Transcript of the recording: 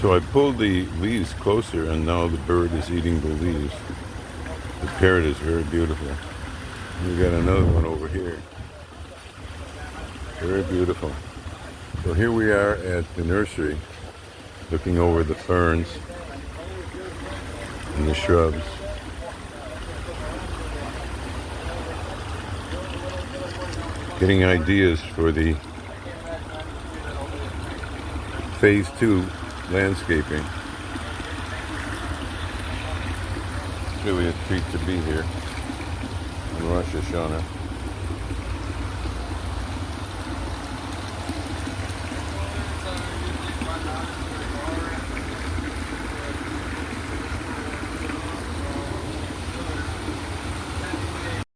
So I pulled the leaves closer and now the bird is eating the leaves. The parrot is very beautiful. We got another one over here. Very beautiful. So here we are at the nursery, looking over the ferns and the shrubs. Getting ideas for the Phase 2 landscaping. It's really a treat to be here on Rosh Hashanah.